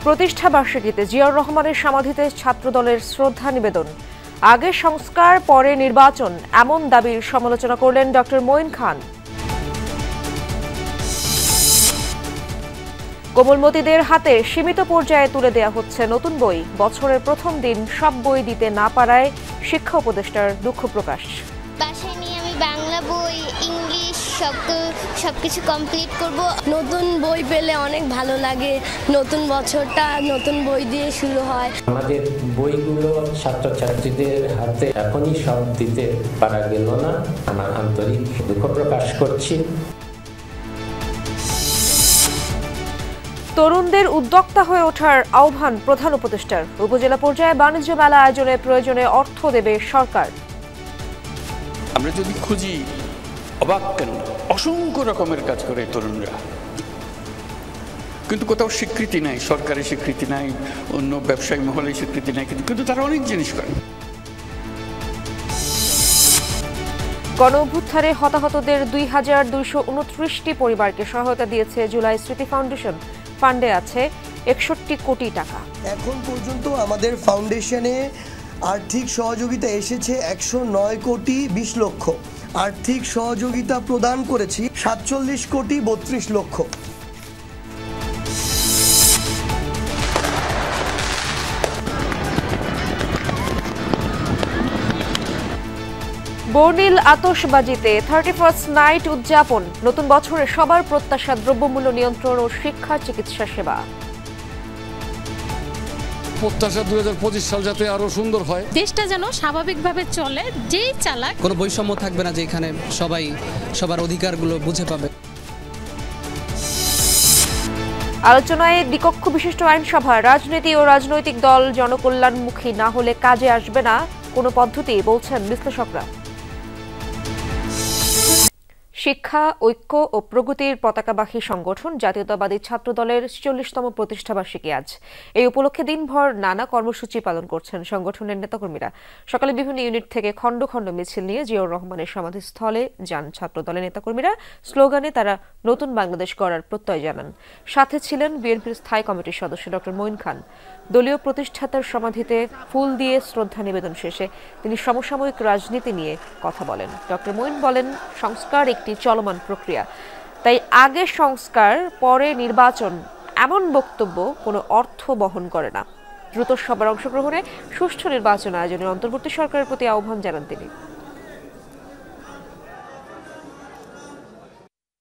প্রতিষ্ঠা বার্ষিকীতে জিয়াউর রহমানের সমাধিতে ছাত্রদলের শ্রদ্ধা নিবেদন। আগে সংস্কার পরে নির্বাচন, এমন দাবির সমালোচনা করলেন ডক্টর মঈন খান। কোমলমতিদের হাতে সীমিত পর্যায়ে তুলে দেয়া হচ্ছে নতুন বই। বছরের প্রথম দিন সব বই দিতে না পারায় শিক্ষা উপদেষ্টার দুঃখ প্রকাশ। বাসায় নিয়ে আমি বাংলা বই, ইংলিশ সবকিছু কমপ্লিট করব। নতুন বই পেলে অনেক ভালো লাগে। নতুন বছরটা নতুন বই দিয়ে শুরু হয়। আমাদের বইগুলো ছাত্রছাত্রীদের হাতে এখনই সব দিতে পারা গেল না, আমার আন্তরিক দুঃখ প্রকাশ করছি। তরুণদের উদ্যোক্তা হয়ে ওঠার আহ্বান প্রধান উপদেষ্টার। উপজেলা পর্যায়ে বাণিজ্য মেলা আয়োজনে প্রয়োজনে অর্থ দেবে সরকার। আমরা যদি খুঁজি, অবাক কেন, অসংখ্য রকমের কাজ করে তরুণরা, কিন্তু কোথাও স্বীকৃতি নাই, সরকারের স্বীকৃতি নাই, অন্য ব্যবসায়ী মহলের স্বীকৃতি নাই, কিন্তু তারা অনেক জিনিস করে। গণ অভ্যুত্থানে হতাহতদের ২,২২৯টি পরিবারকে সহায়তা দিয়েছে জুলাই স্মৃতি ফাউন্ডেশন। ফান্ডে আছে ৬১ কোটি টাকা। এখন পর্যন্ত আমাদের ফাউন্ডেশনে আর্থিক সহযোগিতা এসেছে ১০৯ কোটি ২০ লক্ষ। আর্থিক সহযোগিতা প্রদান করেছি ৪৭ কোটি ৩২ লক্ষ। বর্ণিল আতশবাজিতে 31st নাইট উদযাপন। নতুন বছরে সবার প্রত্যাশা দ্রব্যমূল্য নিয়ন্ত্রণ ও শিক্ষা চিকিৎসা সেবা। প্রত্যাশা 2025 সাল যাতে আরো সুন্দর হয়, দেশটা যেন স্বাভাবিকভাবে চলে, যেই চালাক কোনো বৈষম্য থাকবে না, যেখানে সবাই সবার অধিকারগুলো বুঝে পাবে। আলোচনায় দ্বিকক্ষ বিশিষ্ট আইনসভা। রাজনীতি ও রাজনৈতিক দল জনকল্যাণমুখী না হলে কাজে আসবে না কোনো পদ্ধতি, বলছেন বিশ্লেষকরা। শিক্ষা, ঐক্য ও প্রগতির পতাকাবাহী সংগঠন জাতীয়তাবাদী ছাত্রদলের ৪৪তম প্রতিষ্ঠাবার্ষিকী আজ। এই উপলক্ষে দিনভর নানা কর্মসূচি পালন করছেন সংগঠনের নেতাকর্মীরা। সকালে বিভিন্ন ইউনিট থেকে খণ্ড খণ্ড মিছিল নিয়ে জিয়াউর রহমানের সমাধিস্থলে যান ছাত্রদলের নেতাকর্মীরা। স্লোগানে তারা নতুন বাংলাদেশ গড়ার প্রত্যয় জানান। সাথে ছিলেন বিএনপির স্থায়ী কমিটির সদস্য ডক্টর মঈন খান। দলীয় প্রতিষ্ঠাতার সমাধিতে ফুল দিয়ে শ্রদ্ধা নিবেদন শেষে তিনি সমসাময়িক রাজনীতি নিয়ে কথা বলেন। ডক্টর মঈন বলেন, সংস্কার একটি চলমান প্রক্রিয়া, তাই আগে সংস্কার পরে নির্বাচন, এমন বক্তব্য কোনো অর্থ বহন করে না। দ্রুত সবার অংশগ্রহণে সুষ্ঠু নির্বাচন আয়োজনের অন্তর্বর্তী সরকারের প্রতি আহ্বান জানান তিনি।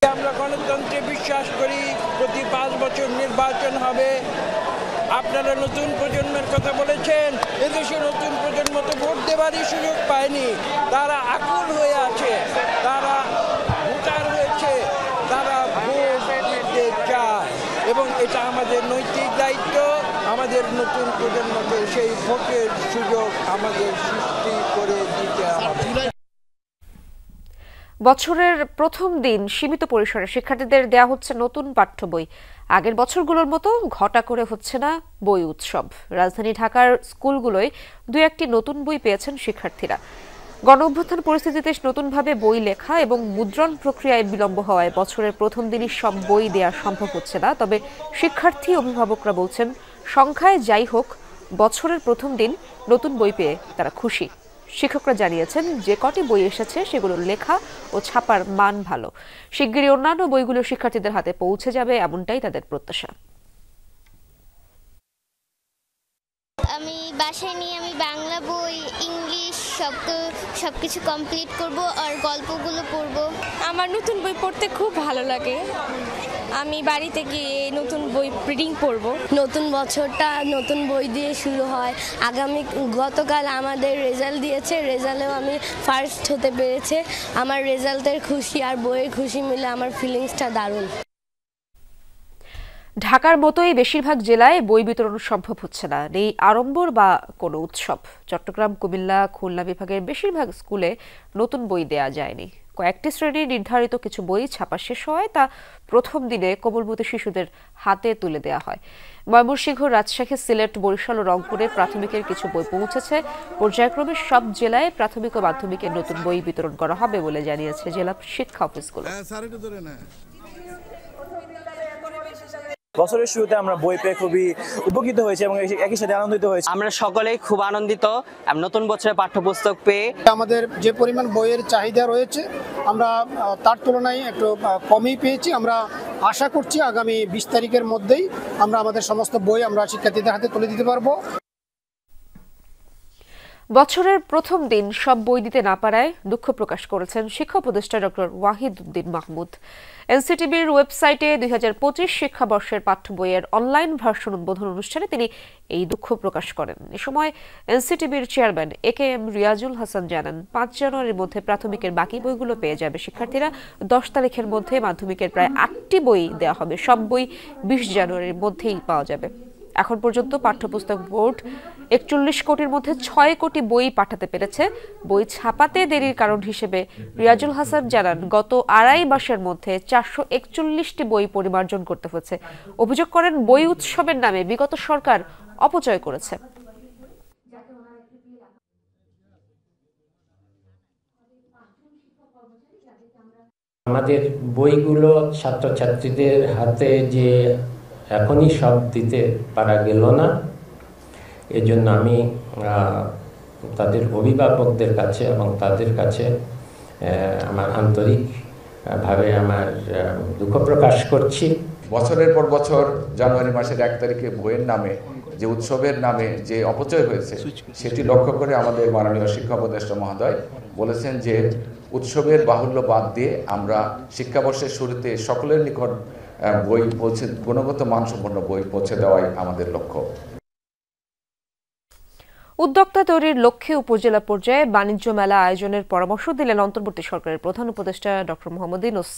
আমরা গণতন্ত্রে বিশ্বাস করি, প্রতি 5 বছর নির্বাচন হবে। আপনারা নতুন প্রজন্মের কথা বলেছেন, এদেশে নতুন প্রজন্ম তো ভোট দেওয়ারই সুযোগ পায়নি। তারা আকুল হয়ে আছে, তারা ভোটার হয়েছে, তারা ভোট দিতে চায় এবং এটা আমাদের নৈতিক দায়িত্ব। আমাদের নতুন প্রজন্মকে সেই ভোটের সুযোগ আমাদের সৃষ্টি করে দিতে হবে। বছরের প্রথম দিন সীমিত পরিসরে শিক্ষার্থীদের দেয়া হচ্ছে নতুন পাঠ্য বই। আগের বছরগুলোর মতো ঘটা করে হচ্ছে না বই উৎসব। রাজধানী ঢাকার স্কুলগুলোয় 2-1টি নতুন বই পেয়েছেন শিক্ষার্থীরা। গণ অভ্যুত্থান পরিস্থিতিতে নতুনভাবে বই লেখা এবং মুদ্রণ প্রক্রিয়ায় বিলম্ব হওয়ায় বছরের প্রথম দিনই সব বই দেয়া সম্ভব হচ্ছে না। তবে শিক্ষার্থী অভিভাবকরা বলছেন, সংখ্যায় যাই হোক, বছরের প্রথম দিন নতুন বই পেয়ে তারা খুশি। শিক্ষকরা জানিয়েছেন, যে কটি বই এসেছে সেগুলোর লেখা ও ছাপার মান ভালো। শিগগিরই অন্যান্য বইগুলো শিক্ষার্থীদের হাতে পৌঁছে যাবে, এমনটাই তাদের প্রত্যাশা। আমি বাসায় নিয়ে আমি বাংলা বই, ইংলিশ সবকিছু কমপ্লিট করব আর গল্পগুলো পড়ব। আমার নতুন বই পড়তে খুব ভালো লাগে। আমি বাড়িতে গিয়ে নতুন বই রিডিং পড়ব। নতুন বছরটা নতুন বই দিয়ে শুরু হয়। গতকাল আমাদের রেজাল্ট দিয়েছে, রেজাল্টেও আমি ফার্স্ট হতে পেরেছে। আমার রেজাল্টের খুশি আর বইয়ের খুশি মিলে আমার ফিলিংসটা দারুণ। ঢাকার মতোই বেশিরভাগ জেলায় বই বিতরণ সম্ভব হচ্ছে না, নেই আড়ম্বর বা কোনো উৎসব। চট্টগ্রাম, কুমিল্লা, খুলনা বিভাগের বেশিরভাগ স্কুলে নতুন বই দেয়া যায়নি। কয়েকটি শ্রেণীর নির্ধারিত কিছু বই ছাপা শেষ হয়, তা প্রথম দিনে কোমলমতি শিশুদের হাতে তুলে দেয়া হয়। ময়মনসিংহ, রাজশাহী, সিলেট, বরিশাল ও রংপুরে প্রাথমিকের কিছু বই পৌঁছেছে। পর্যায়ক্রমে সব জেলায় প্রাথমিক ও মাধ্যমিকের নতুন বই বিতরণ করা হবে বলে জানিয়েছে জেলা শিক্ষা অফিসগুলো। বছরের শুরুতে আমরা বই পেয়ে খুবই উপকৃত হয়েছি এবং একই সাথে আনন্দিত হয়েছি। আমরা সকলেই খুব আনন্দিত নতুন বছরের পাঠ্যপুস্তক পেয়ে। আমাদের যে পরিমাণ বইয়ের চাহিদা রয়েছে আমরা তার তুলনায় একটু কমই পেয়েছি। আমরা আশা করছি আগামী 20 তারিখের মধ্যেই আমরা আমাদের সমস্ত বই আমরা শিক্ষার্থীদের হাতে তুলে দিতে পারবো। বছরের প্রথম দিন সব বই দিতে না পারায় দুঃখ প্রকাশ করেছেন শিক্ষা উপদেষ্টা ডক্টর ওয়াহিদ উদ্দিন মাহমুদ। এনসিটিবির ওয়েবসাইটে 2025 শিক্ষাবর্ষের পাঠ্য বইয়ের অনলাইন ভার্সন উদ্বোধন অনুষ্ঠানে তিনি এই দুঃখ প্রকাশ করেন। এ সময় এনসিটিবির চেয়ারম্যান AKM রিয়াজুল হাসান জানান, 5 জানুয়ারির মধ্যে প্রাথমিকের বাকি বইগুলো পেয়ে যাবে শিক্ষার্থীরা। 10 তারিখের মধ্যে মাধ্যমিকের প্রায় 8টি বই দেওয়া হবে। সব বই 20 জানুয়ারির মধ্যেই পাওয়া যাবে। এখন পর্যন্ত পাঠ্যপুস্তক বোর্ড 41 কোটির মধ্যে 6 কোটি বই পাঠাতে পেরেছে। বই ছাপাতে দেরির কারণ হিসেবে রিয়াজুল হাসান জানান, গত 2.5 মাসের মধ্যে 441টি বই পরিমার্জন করতে হয়েছে। অভিযোগ করেন, বই উৎসবের নামে বিগত সরকার অপচয় করেছে। আমাদের বইগুলো ছাত্রছাত্রীদের হাতে যে এখনই সব দিতে পারা গেল না, এজন্য আমি তাদের অভিভাবকদের কাছে এবং তাদের কাছে আমার আন্তরিকভাবে আমার দুঃখ প্রকাশ করছি। বছরের পর বছর জানুয়ারি মাসের 1 তারিখে বইয়ের নামে যে উৎসবের নামে যে অপচয় হয়েছে সেটি লক্ষ্য করে আমাদের মাননীয় শিক্ষা উপদেষ্টা মহোদয় বলেছেন যে উৎসবের বাহুল্য বাদ দিয়ে আমরা শিক্ষাবর্ষের শুরুতে সকলের নিকট বই পৌঁছে গুণগত মানসম্পন্ন বই পৌঁছে দেওয়াই আমাদের লক্ষ্য। উদ্যোক্তা তৈরির লক্ষ্যে উপজেলা পর্যায়ে বাণিজ্য মেলা আয়োজনের পরামর্শ দিলেন অন্তর্বর্তী সরকারের প্রধান উপদেষ্টা ডক্টর মোহাম্মদ ইউনূস।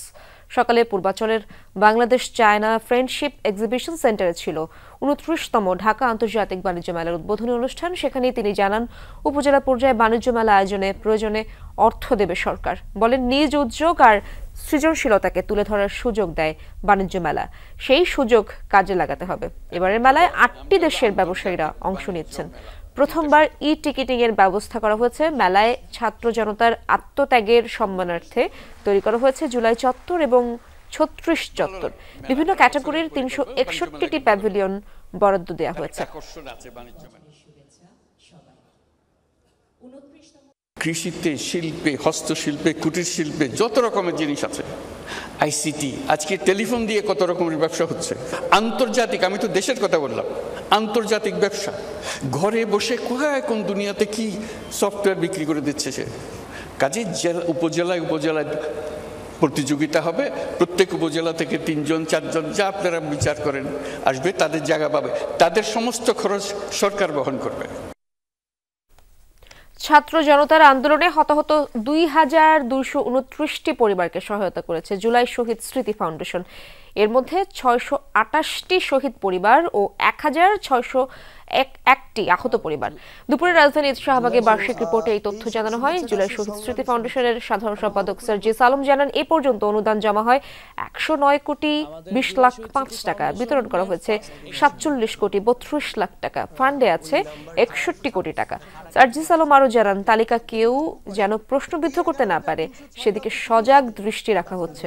সকালে পূর্বাচলের বাংলাদেশ চায়না ফ্রেন্ডশিপ এক্সিবিশন সেন্টারে ছিল 29তম ঢাকা আন্তর্জাতিক বাণিজ্য মেলার উদ্বোধনী অনুষ্ঠান। সেখানে তিনি জানান, উপজেলা পর্যায়ে বাণিজ্য মেলা আয়োজনে প্রয়োজনে অর্থ দেবে সরকার। বলেন, নিজ উদ্যোগ আর সৃজনশীলতাকে তুলে ধরার সুযোগ দেয় বাণিজ্য মেলা, সেই সুযোগ কাজে লাগাতে হবে। এবারের মেলায় 8টি দেশের ব্যবসায়ীরা অংশ নিচ্ছেন। প্রথমবার টিকিটিং এর ব্যবস্থা করা হয়েছে। মেলায় ছাত্র জনতার আত্মত্যাগের সম্মানার্থে তৈরি করা হয়েছে জুলাই চত্বর এবং 36 চত্বর। বিভিন্ন ক্যাটাগরির 361টি প্যাভিলিয়ন বরাদ্দ দেওয়া হয়েছে। কৃষিতে, শিল্পে, হস্তশিল্পে, কুটির শিল্পে যত রকমের জিনিস আছে, আইসিটি, আজকে টেলিফোন দিয়ে কত রকমের ব্যবসা হচ্ছে। আন্তর্জাতিক, আমি তো দেশের কথা বললাম, আন্তর্জাতিক ব্যবসা ঘরে বসে কোন দুনিয়াতে কি সফটওয়্যার বিক্রি করে দিচ্ছে সে। কাজে উপজেলায় উপজেলায় প্রতিযোগিতা হবে, প্রত্যেক উপজেলা থেকে 3 জন 4 জন যা আপনারা বিচার করেন আসবে, তাদের জায়গা পাবে, তাদের সমস্ত খরচ সরকার বহন করবে। ছাত্র জনতার আন্দোলনে হতাহত 2229টি পরিবারকে সহায়তা করেছে জুলাই শহীদ স্মৃতি ফাউন্ডেশন। এর মধ্যে 628টি শহীদ পরিবার ও 1601টি আহত পরিবার। দুপুরে রাজধানীর শাহবাগে বার্ষিক রিপোর্টে এই তথ্য জানানো হয়। জুলাই শহীদ স্মৃতি ফাউন্ডেশনের সাধারণ সম্পাদক সার্জিস আলম জানান, এ পর্যন্ত অনুদান জমা হয় 109 কোটি 20 লাখ 5 টাকা। বিতরণ করা হয়েছে 47 কোটি 32 লাখ টাকা। ফান্ডে আছে 61 কোটি টাকা। সার্জিস আলম আরও জানান, তালিকা কেউ যেন প্রশ্নবিদ্ধ করতে না পারে সেদিকে সজাগ দৃষ্টি রাখা হচ্ছে।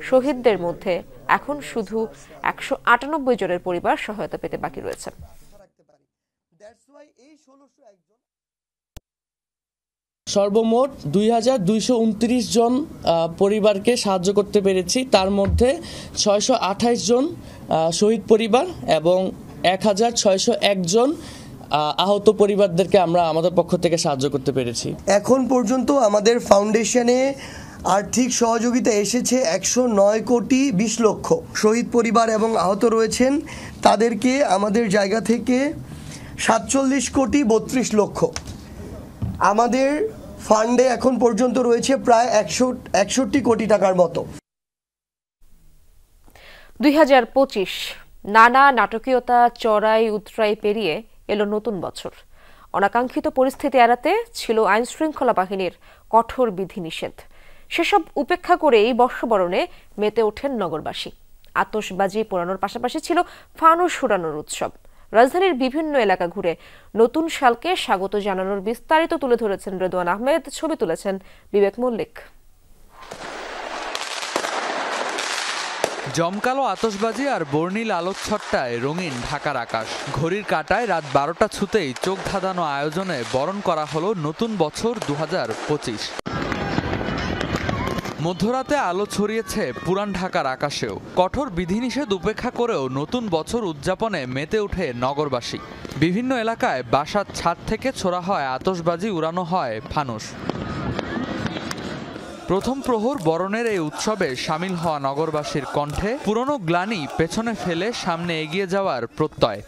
শহীদদের মধ্যে এখন শুধু 198 জনের পরিবার সহায়তা পেতে বাকি রয়েছে। সর্বমোট 2229 জন পরিবারকে সাহায্য করতে পেরেছি। তার মধ্যে 628 জন শহীদ পরিবার এবং 1601 জন আহত পরিবারদেরকে আমরা আমাদের পক্ষ থেকে সাহায্য করতে পেরেছি। এখন পর্যন্ত আমাদের ফাউন্ডেশনে আর্থিক সহযোগিতা এসেছে 109 কোটি 20 লক্ষ। শহীদ পরিবার এবং আহত রয়েছেন তাদেরকে আমাদের জায়গা থেকে 47 কোটি 32 লক্ষ। আমাদের ফান্ডে এখন পর্যন্ত রয়েছে প্রায় 161 কোটি টাকার মতো। 2025 নানা নাটকীয়তা চড়াই উতরাই পেরিয়ে এলো নতুন বছর। অনাকাঙ্ক্ষিত পরিস্থিতি এড়াতে ছিল আইন শৃঙ্খলা বাহিনীর কঠোর বিধিনিষেধ। সেসব উপেক্ষা করেই বর্ষবরণে মেতে ওঠেন নগরবাসী। আতশবাজি পোড়ানোর পাশাপাশি ছিল ফানুস উড়ানোর উৎসব। রাজধানীর বিভিন্ন এলাকা ঘুরে নতুন সালকে স্বাগত জানানোর বিস্তারিত তুলে ধরেছেন রেদওয়ান আহমেদ, ছবি তুলেছেন বিবেক মল্লিক। জমকালো আতশবাজি আর বর্ণিল আলোকছটায় রঙিন ঢাকার আকাশ। ঘড়ির কাঁটায় রাত 12টা ছুতেই চোখ ধাঁধানো আয়োজনে বরণ করা হলো নতুন বছর 2025। মধ্যরাতে আলো ছড়িয়েছে পুরান ঢাকার আকাশেও। কঠোর বিধিনিষেধ উপেক্ষা করেও নতুন বছর উদযাপনে মেতে ওঠে নগরবাসী। বিভিন্ন এলাকায় বাসার ছাদ থেকে ছোড়া হয় আতশবাজি, উড়ানো হয় ফানুস। প্রথম প্রহর বরণের এই উৎসবে সামিল হওয়া নগরবাসীর কণ্ঠে পুরনো গ্লানি পেছনে ফেলে সামনে এগিয়ে যাওয়ার প্রত্যয়।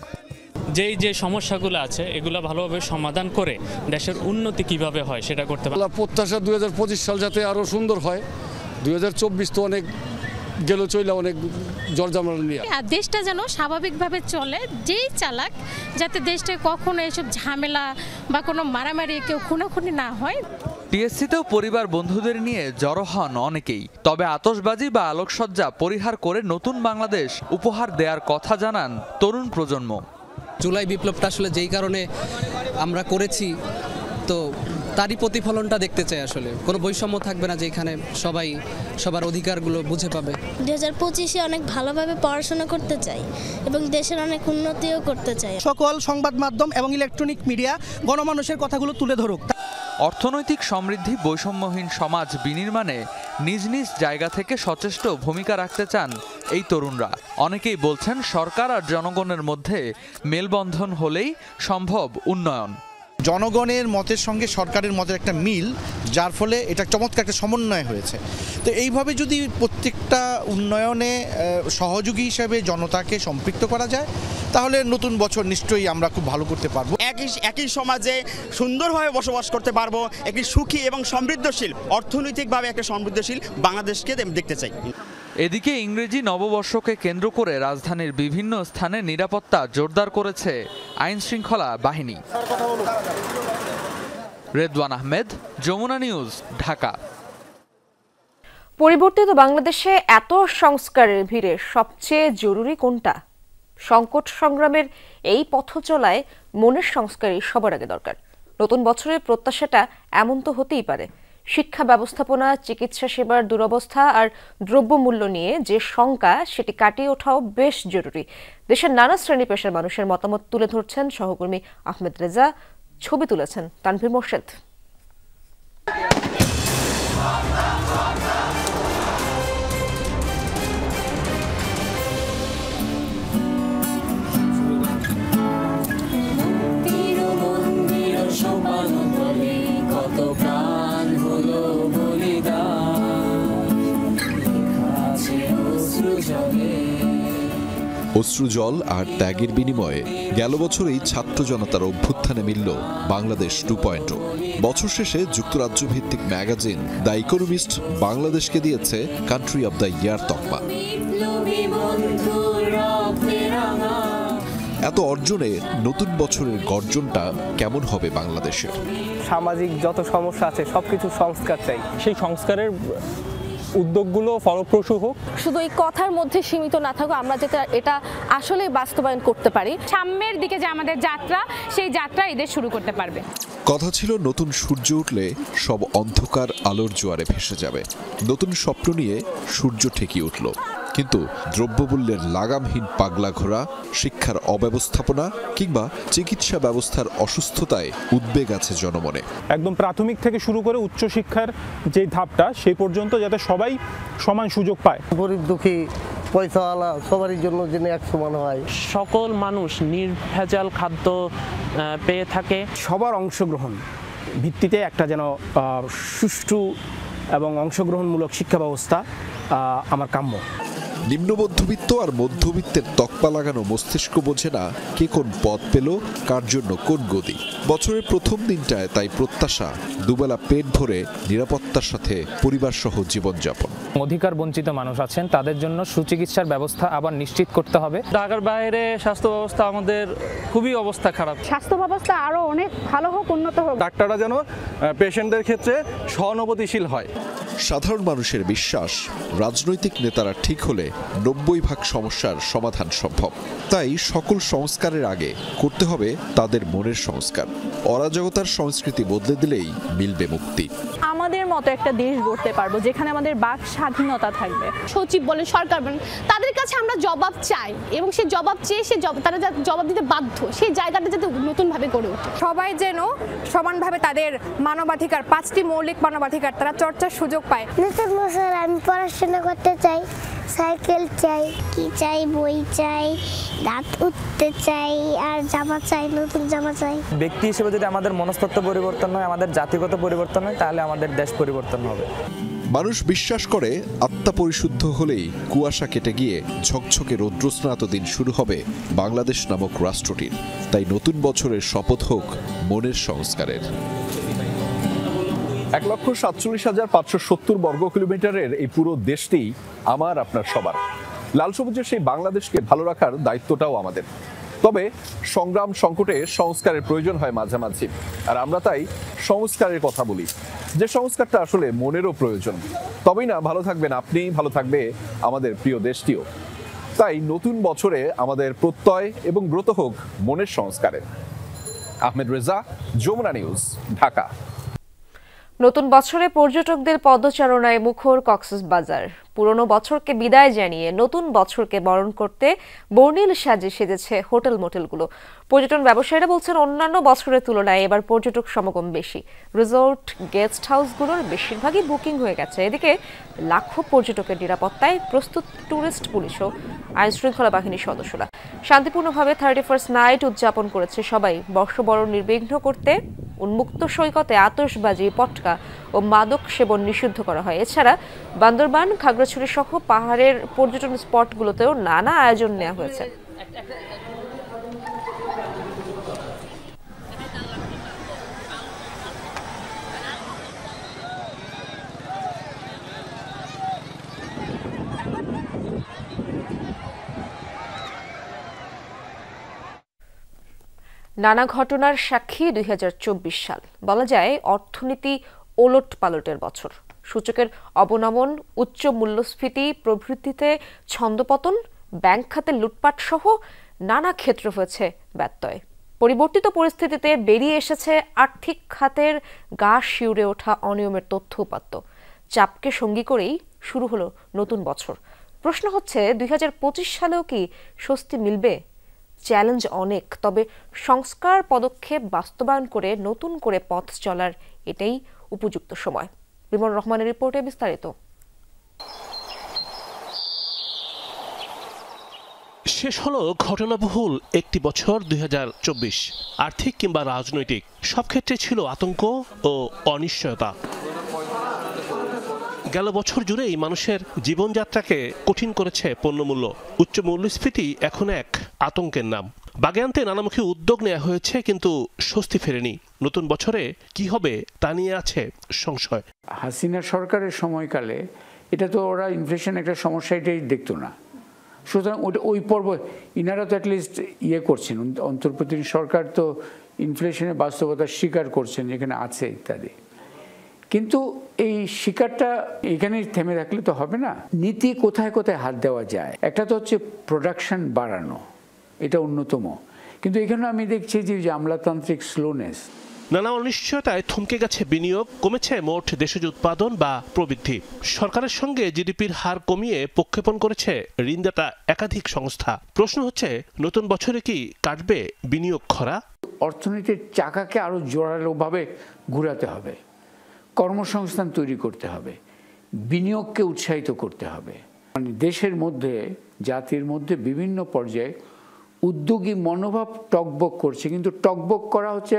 যে সমস্যাগুলো আছে এগুলো ভালোভাবে সমাধান করে দেশের উন্নতি কিভাবে হয় সেটা করতে পারে। প্রত্যাশা 2025 সাল যাতে আরো সুন্দর হয়। 2024 তো অনেক গেল চইলা, অনেক জর্জামাল নিয়ে। আর দেশটা যেন স্বাভাবিকভাবে চলে, যেই চালাক যাতে দেশটা কখনো এসব ঝামেলা বা কোনো মারামারি, কেউ খুনাখুনি না হয়। টিএসসিতেও পরিবার বন্ধুদের নিয়ে জড়ো হন অনেকেই। তবে আতশবাজি বা আলোকসজ্জা পরিহার করে নতুন বাংলাদেশ উপহার দেওয়ার কথা জানান তরুণ প্রজন্ম। জুলাই বিপ্লবটা আসলে যেই কারণে আমরা করেছি, তো তারই প্রতিফলনটা দেখতে চাই। আসলে কোনো বৈষম্য থাকবে না, যেখানে সবাই সবার অধিকারগুলো বুঝে পাবে। 2025-এ অনেক ভালোভাবে পড়াশোনা করতে চাই এবং দেশের অনেক উন্নতিও করতে চাই। সকল সংবাদ মাধ্যম এবং ইলেকট্রনিক মিডিয়া গণমানুষের কথাগুলো তুলে ধরুক। অর্থনৈতিক সমৃদ্ধি, বৈষম্যহীন সমাজ বিনির্মাণে নিজ নিজ জায়গা থেকে সচেষ্ট ভূমিকা রাখতে চান এই তরুণরা। অনেকেই বলছেন সরকার আর জনগণের মধ্যে মেলবন্ধন হলেই সম্ভব উন্নয়ন। জনগণের মতের সঙ্গে সরকারের মতের একটা মিল, যার ফলে এটা চমৎকার একটা সমন্বয় হয়েছে। তো এইভাবে যদি প্রত্যেকটা উন্নয়নে সহযোগী হিসেবে জনতাকে সম্পৃক্ত করা যায়, তাহলে নতুন বছর নিশ্চয়ই আমরা খুব ভালো করতে পারবো। একই সমাজে সুন্দরভাবে বসবাস করতে পারবো, একটি সুখী এবং সমৃদ্ধশীল, অর্থনৈতিকভাবে একটা সমৃদ্ধশীল বাংলাদেশকে দেখতে চাই। এদিকে ইংরেজি নববর্ষকে কেন্দ্র করে রাজধানীর বিভিন্ন স্থানে নিরাপত্তা জোরদার করেছে আইন শৃঙ্খলা বাহিনী। রেদওয়ান আহমেদ, যমুনা নিউজ, ঢাকা। পরিবর্তিত বাংলাদেশে এত সংস্কারের ভিড়ে সবচেয়ে জরুরি কোনটা? সংকট সংগ্রামের এই পথ চলায় মনের সংস্কারই সবার আগে দরকার। নতুন বছরের প্রত্যাশাটা এমন তো হতেই পারে। শিক্ষা ব্যবস্থাপনা, চিকিৎসা সেবার দুরবস্থা আর দ্রব্যমূল্য নিয়ে যে শঙ্কা, সেটি কাটিয়ে ওঠাও বেশ জরুরি। দেশের নানা শ্রেণী পেশার মানুষের মতামত তুলে ধরছেন সহকর্মী আহমেদ রেজা, ছবি তুলেছেন তানভীর মোর্শেদ। অশ্রুজল আর ত্যাগের বিনিময়ে গেল বছরেই ছাত্র জনতার অভ্যুত্থানে মিলল বাংলাদেশ 2.0। বছর শেষে যুক্তরাজ্য ভিত্তিক ম্যাগাজিন দ্য ইকোনমিস্ট বাংলাদেশকে দিয়েছে কান্ট্রি অব দ্য ইয়ার তকমা। এত অর্জনে নতুন বছরের গর্জনটা কেমন হবে বাংলাদেশের? সামাজিক যত সমস্যা আছে সবকিছু সংস্কার চাই, সেই সংস্কারের উদ্যোগগুলো ফলপ্রসূ হোক। শুধু এই কথার মধ্যে সীমিত না থাকুক, আমরা যাতে এটা আসলে বাস্তবায়ন করতে পারি। সামনের দিকে যে আমাদের যাত্রা, সেই যাত্রা এদের শুরু করতে পারবে। কথা ছিল নতুন সূর্য উঠলে সব অন্ধকার আলোর জোয়ারে ভেসে যাবে। নতুন স্বপ্ন নিয়ে সূর্য ঠেকিয়ে উঠল, কিন্তু দ্রব্যমূল্যের লাগামহীন পাগলা ঘোরা, শিক্ষার অব্যবস্থাপনা কিংবা চিকিৎসা ব্যবস্থার অসুস্থতায় উদ্বেগ আছে জনমনে। একদম প্রাথমিক থেকে শুরু করে উচ্চশিক্ষার যে ধাপটা, সেই পর্যন্ত যাতে সবাই সমান সুযোগ পায়। গরিব দুঃখী পয়সাওয়ালা সবারই জন্য যেন এক সমান হয়, সকল মানুষ নির্ভেজাল খাদ্য পেয়ে থাকে। সবার অংশগ্রহণ ভিত্তিতে একটা যেন সুষ্ঠু এবং অংশগ্রহণমূলক শিক্ষা ব্যবস্থা আমার কাম্য। নিম্ন মধ্যবিত্ত আর মধ্যবিত্তের তকপা লাগানো মস্তিষ্ক বোঝে না কে কোন পথ পেল, কার জন্য কোন গদি। বছরের প্রথম দিনটায় তাই প্রত্যাশা দুবেলা পেট ভরে নিরাপত্তার সাথে পরিবার সহ জীবনযাপন। অধিকার বঞ্চিত মানুষ আছেন, তাদের জন্য সুচিকিৎসার ব্যবস্থা আবার নিশ্চিত করতে হবে। ঢাকার বাইরে স্বাস্থ্য ব্যবস্থা আমাদের খুবই অবস্থা খারাপ। স্বাস্থ্য ব্যবস্থা আরো অনেক ভালো হোক, উন্নত হোক। ডাক্তাররা যেন পেশেন্টদের ক্ষেত্রে সহানুভূতিশীল হয়। সাধারণ মানুষের বিশ্বাস, রাজনৈতিক নেতারা ঠিক হলে 90% সমস্যার সমাধান সম্ভব। তাই সকল সংস্কারের আগে করতে হবে তাদের মনের সংস্কার। অরাজকতার সংস্কৃতি বদলে দিলেই মিলবে মুক্তি। আমাদের মতো একটা দেশ গড়তে পারবো যেখানে আমাদের বাক স্বাধীনতা থাকবে। সচিব বলেন, সরকার বলেন, তাদের কাছে আমরা জবাব চাই এবং সেই জবাব চেয়ে তারা জবাব দিতে বাধ্য, সেই জায়গাটা যাতে নতুনভাবে গড়ে ওঠে। সবাই যেন সমানভাবে তাদের মানবাধিকার, 5টি মৌলিক মানবাধিকার তারা চর্চার সুযোগ পায়। নতুন বছর আমি পড়াশোনা করতে চাই, সাইকেল চাই, কি চাই, বই চাই, দাঁত উঠতে চাই, আর জামা চাই, নতুন জামা চাই। ব্যক্তি হিসেবে যদি আমাদের মনস্তত্ত্ব পরিবর্তন হয়, আমাদের জাতিগত পরিবর্তন হয়, তাহলে আমাদের দেশ পরিবর্তন হবে। মানুষ বিশ্বাস করে আত্মা পরিশুদ্ধ হলেই কুয়াশা কেটে গিয়ে ঝকঝকে রৌদ্রস্নাত দিন শুরু হবে বাংলাদেশ নামক রাষ্ট্রটির। তাই নতুন বছরের শপথ হোক মনের সংস্কারের। 1,47,570 বর্গ কিলোমিটারের এই পুরো দেশটি আমার, আপনার, সবার। লাল সবুজের সেই বাংলাদেশকে ভালো রাখার দায়িত্বটাও আমাদের। তবে সংগ্রাম সংকটে সংস্কারের প্রয়োজন হয় মাঝামাঝি, আর আমরা তাই সংস্কারের কথা বলি, যে সংস্কারটা আসলে মনেরও প্রয়োজন। তবেই না ভালো থাকবেন আপনি, ভালো থাকবে আমাদের প্রিয় দেশটিও। তাই নতুন বছরে আমাদের প্রত্যয় এবং ব্রত হোক মনের সংস্কারে। আহমেদ রেজা, যমুনা নিউজ, ঢাকা। নতুন বছরে পর্যটকদের পদচারণায় মুখর কক্সবাজার। পুরনো বছরকে বিদায় জানিয়ে নতুন বছরকে বরণ করতে বর্ণিল সাজে সেজেছে হোটেল মোটেলগুলো। পর্যটন ব্যবসায়ীরা বলছেন অন্যান্য বছরের তুলনায় এবার পর্যটক সমাগম বেশি। রিসোর্ট, গেস্ট হাউসগুলোর বেশিরভাগই বুকিং হয়ে গেছে। এদিকে লাখো পর্যটকের নিরাপত্তায় প্রস্তুত ট্যুরিস্ট পুলিশ ও আইনশৃঙ্খলা বাহিনীর সদস্যরা। শান্তিপূর্ণভাবে 31st নাইট উদযাপন করেছে সবাই। বর্ষবরণ নির্বিঘ্ন করতে উন্মুক্ত সৈকতে আতশবাজি, পটকা ও মাদক সেবন নিষিদ্ধ করা হয়। এছাড়া বান্দরবান, খাগড়াছড়ি সহ পাহাড়ের পর্যটন স্পটগুলোতেও নানা আয়োজন নেওয়া হয়েছে। নানা ঘটনার সাক্ষী 2024 সাল। বলা যায় অর্থনীতি ওলট পালটের বছর। সূচকের অবনমন, উচ্চ মূল্যস্ফীতি প্রবৃদ্ধিতে ছন্দপতন, ব্যাংক খাতে লুটপাট সহ নানা ক্ষেত্র হয়েছে ব্যত্যয়। পরিবর্তিত পরিস্থিতিতে বেরিয়ে এসেছে আর্থিক খাতের গা শিউরে ওঠা অনিয়মের তথ্য উপাত্ত। চাপকে সঙ্গী করেই শুরু হলো নতুন বছর। প্রশ্ন হচ্ছে 2025 সালেও কি স্বস্তি মিলবে? চ্যালেঞ্জ অনেক, তবে সংস্কার পদক্ষেপ বাস্তবায়ন করে নতুন করে পথ চলার এটাই উপযুক্ত সময়। বিমল রহমানের রিপোর্টে বিস্তারিত। শেষ হলো ঘটনাবহুল একটি বছর 2024। আর্থিক কিংবা রাজনৈতিক সব ক্ষেত্রে ছিল আতঙ্ক ও অনিশ্চয়তা। গেল বছর জুড়েই মানুষের জীবনযাত্রাকে কঠিন করেছে পণ্যমূল্য। উচ্চ মূল্যস্ফীতি এখন এক আতঙ্কের নাম। বাগে আনতে নানামুখী উদ্যোগ নেওয়া হয়েছে, কিন্তু স্বস্তি ফেরেনি। নতুন বছরে কি হবে তা নিয়ে আছে সংশয়। হাসিনা সরকারের সময়কালে এটা তো ওরা ইনফ্লেশন একটা সমস্যা এটাই দেখতো না, সুতরাং ওই পর্ব ইনারা তো অ্যাটলিস্ট করছেন। অন্তর্বর্তী সরকার তো ইনফ্লেশনের বাস্তবতা স্বীকার করছেন, যেখানে আছে ইত্যাদি। কিন্তু এই শিকারটা এখানে থেমে থাকলে তো হবে না। নীতি কোথায় কোথায় হাত দেওয়া যায়, একটা তো হচ্ছে প্রোডাকশন বাড়ানো, এটা অন্যতম। কিন্তু এখানে আমি দেখছি যে আমলাতান্ত্রিক স্লোনেস। নানা অনিশ্চয়তায় থমকে গেছে বিনিয়োগ, কমেছে মোট দেশজ উৎপাদন বা প্রবৃদ্ধি। সরকারের সঙ্গে জিডিপির হার কমিয়ে প্রক্ষেপণ করেছে ঋণদাতা একাধিক সংস্থা। প্রশ্ন হচ্ছে নতুন বছরে কি কাটবে বিনিয়োগ খরা? অর্থনীতির চাকাকে আরো জোরালোভাবে ঘুরাতে হবে, কর্মসংস্থান তৈরি করতে হবে, বিনিয়োগকে উৎসাহিত করতে হবে। মানে দেশের মধ্যে, জাতির মধ্যে বিভিন্ন পর্যায়ে উদ্যোগী মনোভাব টকবক করছে, কিন্তু টকবক করা হচ্ছে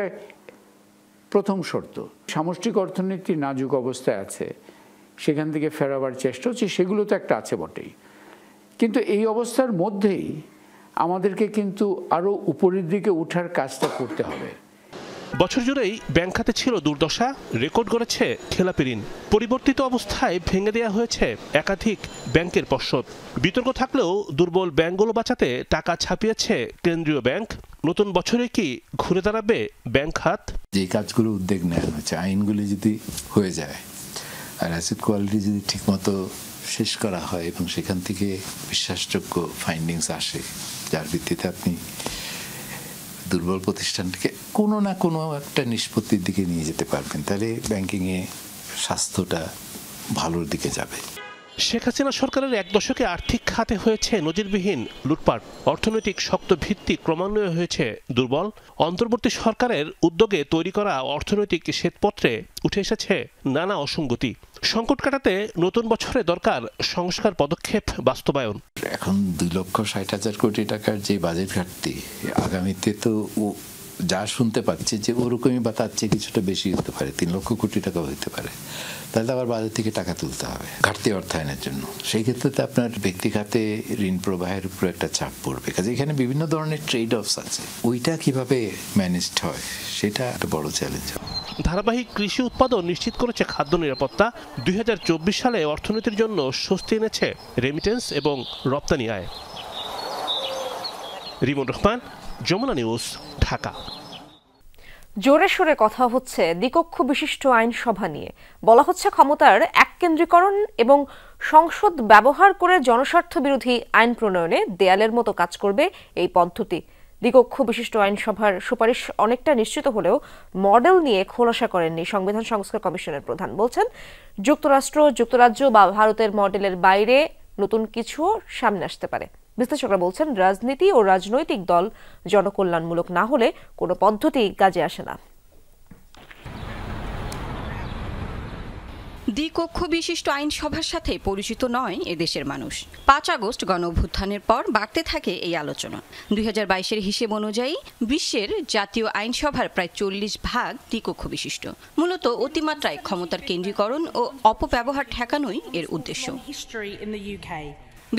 প্রথম শর্ত। সামষ্টিক অর্থনীতি নাজুক অবস্থায় আছে, সেখান থেকে ফেরাবার চেষ্টা হচ্ছে, সেগুলো তো একটা আছে বটেই। কিন্তু এই অবস্থার মধ্যেই আমাদেরকে কিন্তু আরো উপরের দিকে ওঠার কাজটা করতে হবে। বছর জুড়েই ব্যাংক খাতে ছিল দুর্দশা, রেকর্ড করেছে খেলাপি ঋণ। পরিবর্তিত অবস্থায় ভেঙে দেওয়া হয়েছে একাধিক ব্যাংকের পর্ষদ। বিতর্ক থাকলেও দুর্বল ব্যাংকগুলো বাঁচাতে টাকা ছাপিয়েছে কেন্দ্রীয় ব্যাংক। নতুন বছরে কি ঘুরে দাঁড়াবে ব্যাংক খাত? যে কাজগুলো উদ্যোগ নেওয়া হচ্ছে, আইনগুলি যদি হয়ে যায় আর অ্যাসেট কোয়ালিটি যদি ঠিকমতো শেষ করা হয় এবং সেখান থেকে বিশ্বাসযোগ্য ফাইন্ডিংস আসে, যার ভিত্তিতে আপনি দুর্বল প্রতিষ্ঠানটিকে কোনো না কোনো একটা নিষ্পত্তির দিকে নিয়ে যেতে পারবেন, তাহলে ব্যাংকিংয়ে স্বাস্থ্যটা ভালোর দিকে যাবে। শেখ হাসিনা সরকারের এক দশকে আর্থিক খাতে হয়েছে নজিরবিহীন লুটপাট, অর্থনৈতিক শক্ত ভিত্তি ক্রমান্বয়ে হয়েছে দুর্বল। অন্তর্বর্তী সরকারের উদ্যোগে তৈরি করা অর্থনৈতিক শ্বেতপত্রে উঠে এসেছে নানা অসঙ্গতি। সংকট কাটাতে নতুন বছরে দরকার সংস্কার পদক্ষেপ বাস্তবায়ন। এখন 2,60,000 কোটি টাকার যে বাজেট ঘাটতি, আগামীতে তো যা শুনতে পাচ্ছি যে ওরকমই বা তার চেয়ে কিছুটা বেশি হতে পারে, 3 লক্ষ কোটি টাকা হতে পারে। তাহলে আবার বাজার থেকে টাকা তুলতে হবে ঘাটতি অর্থায়নের জন্য। সেই ক্ষেত্রে তো আপনার ব্যক্তি খাতে ঋণ প্রবাহের উপর একটা চাপ পড়বে, কাজে এখানে বিভিন্ন ধরনের ট্রেড অফস আছে। ওইটা কিভাবে ম্যানেজড হয় সেটা একটা বড় চ্যালেঞ্জ। ধারাবাহিক কৃষি উৎপাদন নিশ্চিত করেছে খাদ্য নিরাপত্তা। 2024 সালে অর্থনীতির জন্য স্বস্তি এনেছে রেমিটেন্স এবং রপ্তানি আয়। রিমন রহমান, যমুনা নিউজ, ঢাকা। জোরে সোরে কথা হচ্ছে দ্বিকক্ষ বিশিষ্ট আইনসভা নিয়ে। বলা হচ্ছে ক্ষমতার এককেন্দ্রীকরণ এবং সংসদ ব্যবহার করে জনস্বার্থ বিরোধী আইন প্রণয়নে দেয়ালের মতো কাজ করবে এই পদ্ধতি। দ্বিকক্ষ বিশিষ্ট আইনসভার সুপারিশ অনেকটা নিশ্চিত হলেও মডেল নিয়ে খোলাসা করেননি সংবিধান সংস্কার কমিশনের প্রধান। বলছেন যুক্তরাষ্ট্র, যুক্তরাজ্য বা ভারতের মডেলের বাইরে নতুন কিছু সামনে আসতে পারে। বিশ্লেষকরা বলছেন রাজনীতি ও রাজনৈতিক দল জনকল্যাণমূলক না হলে কোনো পদ্ধতি কাজে আসে না। দ্বিকক্ষ বিশিষ্ট আইনসভার সাথে পরিচিত নয় এদেশের মানুষ। 5 আগস্ট গণঅভ্যুত্থানের পর বাড়তে থাকে এই আলোচনা। 2022-এর হিসেব অনুযায়ী বিশ্বের জাতীয় আইনসভার প্রায় 40% দ্বিকক্ষ বিশিষ্ট। মূলত অতিমাত্রায় ক্ষমতার কেন্দ্রীকরণ ও অপব্যবহার ঠেকানোই এর উদ্দেশ্য।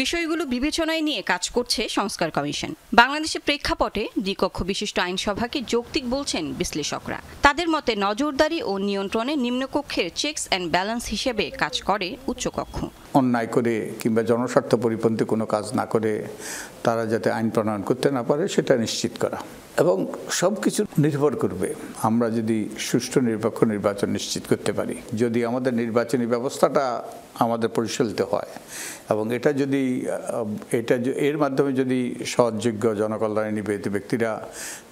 বিষয়গুলো বিবেচনায় নিয়ে কাজ করছে সংস্কার কমিশন। বাংলাদেশের প্রেক্ষাপটে দ্বিকক্ষ বিশিষ্ট আইনসভাকে যৌক্তিক বলছেন বিশ্লেষকরা। তাদের মতে নজরদারি ও নিয়ন্ত্রণে নিম্নকক্ষের চেকস অ্যান্ড ব্যালেন্স হিসেবে কাজ করে উচ্চকক্ষ। অন্যায় করে কিংবা জনস্বার্থ পরিপন্থী কোনো কাজ না করে তারা যাতে আইন প্রণয়ন করতে না পারে সেটা নিশ্চিত করা, এবং সব কিছু নির্ভর করবে আমরা যদি সুষ্ঠু নিরপেক্ষ নির্বাচন নিশ্চিত করতে পারি, যদি আমাদের নির্বাচনী ব্যবস্থাটা আমাদের পরিচালিত হয় এবং এর মাধ্যমে যদি সৎযোগ্য জনকল্যাণে নিবেদিত ব্যক্তিরা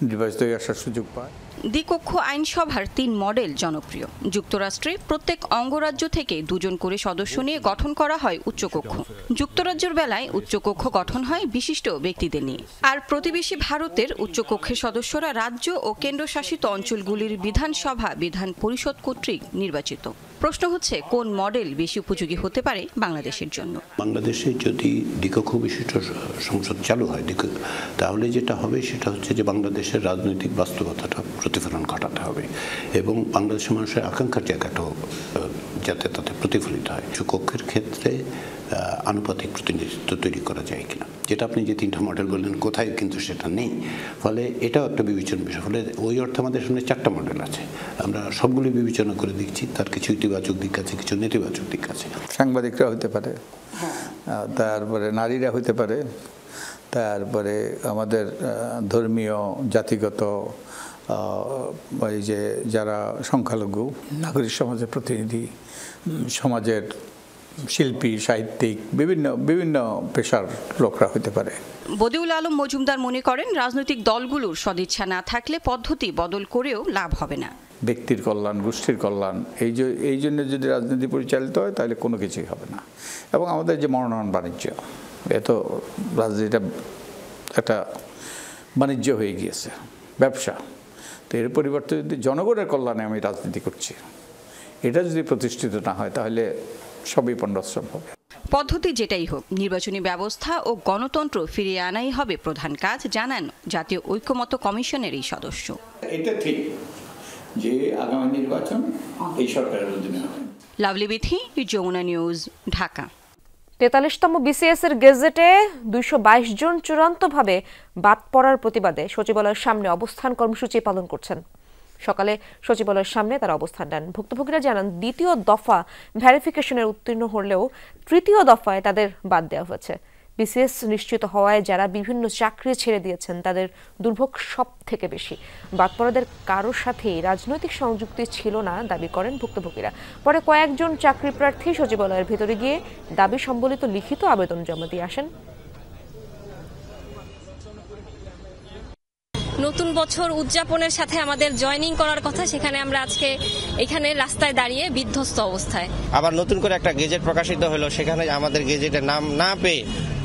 নির্বাচিত হয়ে আসার সুযোগ পায়। দ্বিকক্ষ আইনসভার 3 মডেল জনপ্রিয়। যুক্তরাষ্ট্রে প্রত্যেক অঙ্গরাজ্য থেকে 2 জন করে সদস্য নিয়ে গঠন করা হয় উচ্চকক্ষ। যুক্তরাজ্যের বেলায় উচ্চকক্ষ গঠন হয় বিশিষ্ট ব্যক্তিদের নিয়ে। আর প্রতিবেশী ভারতের উচ্চকক্ষের সদস্যরা রাজ্য ও কেন্দ্রশাসিত অঞ্চলগুলির বিধানসভা বিধান পরিষদ কর্তৃক নির্বাচিত। প্রশ্ন হচ্ছে কোন মডেল বেশি উপযোগী হতে পারে বাংলাদেশের জন্য। বাংলাদেশে যদি দ্বিকক্ষ বিশিষ্ট সংসদ চালু হয় তাহলে যেটা হবে সেটা হচ্ছে যে বাংলাদেশের রাজনৈতিক বাস্তবতাটা প্রতিফলন ঘটাতে হবে এবং বাংলাদেশের মানুষের আকাঙ্ক্ষার জায়গাটাও যাতে তাতে প্রতিফলিত হয়। কক্ষের ক্ষেত্রে আনুপাতিক প্রতিনিধিত্ব তৈরি করা যায় কিনা, যেটা আপনি যে 3টা মডেল বললেন কোথায় কিন্তু সেটা নেই, ফলে এটাও একটা বিবেচনার বিষয়। ফলে ওই অর্থে আমাদের সামনে 4টা মডেল আছে, আমরা সবগুলি বিবেচনা করে দেখছি। তার কিছু ইতিবাচক দিক আছে, কিছু নেতিবাচক দিক আছে। সাংবাদিকরা হতে পারে, তারপরে নারীরা হতে পারে, তারপরে আমাদের ধর্মীয় জাতিগত এই যে যারা সংখ্যালঘু নাগরিক সমাজের প্রতিনিধি, সমাজের শিল্পী, সাহিত্যিক, বিভিন্ন পেশার লোকরা হতে পারে। বদিউল আলম মজুমদার মনে করেন রাজনৈতিক দলগুলোর সদিচ্ছা না থাকলে পদ্ধতি বদল করেও লাভ হবে না। ব্যক্তির কল্যাণ, গোষ্ঠীর কল্যাণ, এই জন্য যদি রাজনীতি পরিচালিত হয় তাহলে কোনো কিছুই হবে না। এবং আমাদের যে মনোনয়ন বাণিজ্য, এত রাজনীতিটা একটা বাণিজ্য হয়ে গিয়েছে, ব্যবসা। তো এর পরিবর্তে যদি জনগণের কল্যাণে আমি রাজনীতি করছি, এটা যদি প্রতিষ্ঠিত না হয় তাহলে সবই পণ্ডশ্রম হবে। পদ্ধতি যেটাই হোক, নির্বাচনী ব্যবস্থা ও গণতন্ত্র ফিরিয়ে আনাই হবে প্রধান কাজ, জানান জাতীয় ঐক্যমত্য কমিশনের এই সদস্য। এটা ঠিক যে আগামী নির্বাচন এই সরকারের অধীনে হবে। লাভলি বিথি, যমুনা নিউজ, ঢাকা। 43তম বিসিএস এর গেজেটে 222 জন চূড়ান্তভাবে বাদ পড়ার প্রতিবাদে সচিবালয়ের সামনে অবস্থান কর্মসূচি পালন করছেন। সকালে সচিবালয়ের সামনে তারা অবস্থান নেন। ভুক্তভোগীরা জানান দ্বিতীয় দফা ভেরিফিকেশনের উত্তীর্ণ হলেও তৃতীয় দফায় তাদের বাদ দেওয়া হয়েছে। বিসিএস নিশ্চিত হওয়ায় যারা বিভিন্ন চাকরি ছেড়ে দিয়েছেন তাদের দুর্ভোগ সব থেকে বেশি। বাদ পড়াদের কারোর সাথেই রাজনৈতিক সংযুক্তি ছিল না দাবি করেন ভুক্তভোগীরা। পরে কয়েকজন চাকরি প্রার্থী সচিবালয়ের ভেতরে গিয়ে দাবি সম্বলিত লিখিত আবেদন জমা দিয়ে আসেন। নতুন বছর উদযাপনের সাথে আমাদের জয়েনিং করার কথা, সেখানে আমরা আজকে এখানে রাস্তায় দাঁড়িয়ে বিধ্বস্ত অবস্থায়। আবার নতুন করে একটা গেজেট প্রকাশিত হলো, সেখানে আমাদের গেজেটের নাম না পেয়ে